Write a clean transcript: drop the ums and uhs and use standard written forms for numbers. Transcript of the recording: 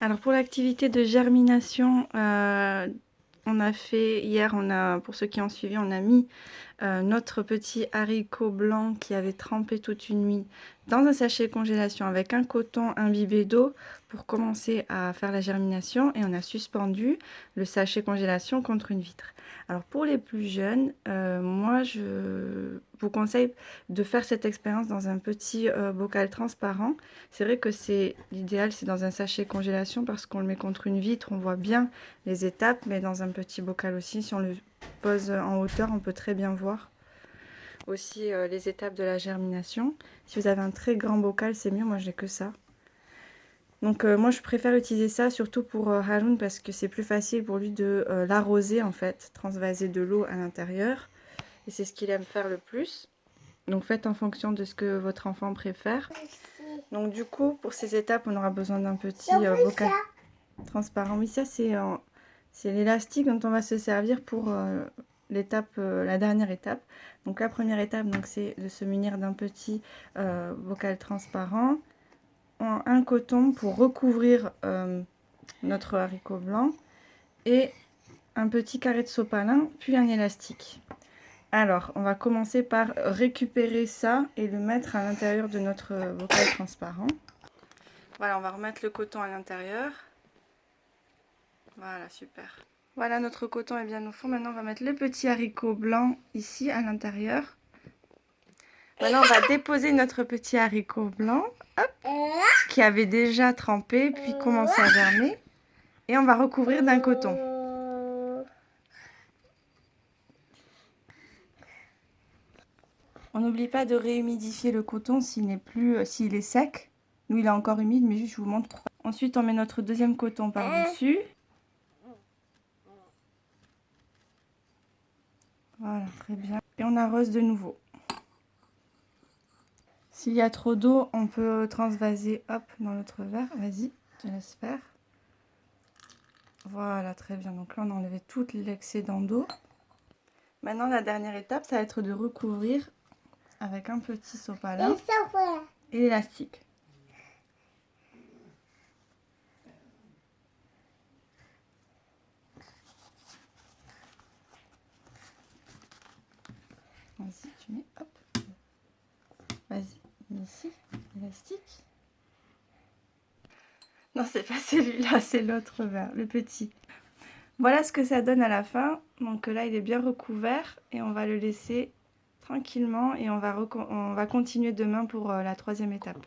Alors pour l'activité de germination, on a fait hier, pour ceux qui ont suivi, on a mis notre petit haricot blanc qui avait trempé toute une nuit dans un sachet de congélation avec un coton imbibé d'eau pour commencer à faire la germination, et on a suspendu le sachet congélation contre une vitre. Alors pour les plus jeunes, moi je vous conseille de faire cette expérience dans un petit bocal transparent. C'est vrai que l'idéal, c'est dans un sachet congélation parce qu'on le met contre une vitre, on voit bien les étapes, mais dans un petit bocal aussi, si on le pose en hauteur, on peut très bien voir aussi les étapes de la germination. Si vous avez un très grand bocal, c'est mieux, moi je n'ai que ça. Donc moi je préfère utiliser ça surtout pour Haroun parce que c'est plus facile pour lui de l'arroser en fait, transvaser de l'eau à l'intérieur. Et c'est ce qu'il aime faire le plus. Donc faites en fonction de ce que votre enfant préfère. Donc du coup, pour ces étapes, on aura besoin d'un petit bocal transparent. Oui, ça c'est l'élastique dont on va se servir pour la dernière étape. Donc la première étape, c'est de se munir d'un petit bocal transparent, un coton pour recouvrir notre haricot blanc et un petit carré de sopalin, puis un élastique. Alors, on va commencer par récupérer ça et le mettre à l'intérieur de notre bocal transparent. Voilà, on va remettre le coton à l'intérieur. Voilà, super. Voilà, notre coton est bien au fond. Maintenant, on va mettre le petit haricot blanc ici à l'intérieur. Maintenant, on va déposer notre petit haricot blanc, hop, qui avait déjà trempé, puis commencé à germer. Et on va recouvrir d'un coton. On n'oublie pas de réhumidifier le coton s'il est sec. Nous, il est encore humide, mais juste je vous montre. Ensuite, on met notre deuxième coton par-dessus. Voilà, très bien. Et on arrose de nouveau. S'il y a trop d'eau, on peut transvaser, hop, dans notre verre. Vas-y, je te laisse faire. Voilà, très bien. Donc là, on a enlevé tout l'excédent d'eau. Maintenant, la dernière étape, ça va être de recouvrir avec un petit sopalin et l'élastique. Vas-y, tu mets, hop. Vas-y, mets ici, l'élastique. Non, c'est pas celui-là, c'est l'autre verre, le petit. Voilà ce que ça donne à la fin. Donc là, il est bien recouvert et on va le laisser tranquillement et on va continuer demain pour la troisième étape.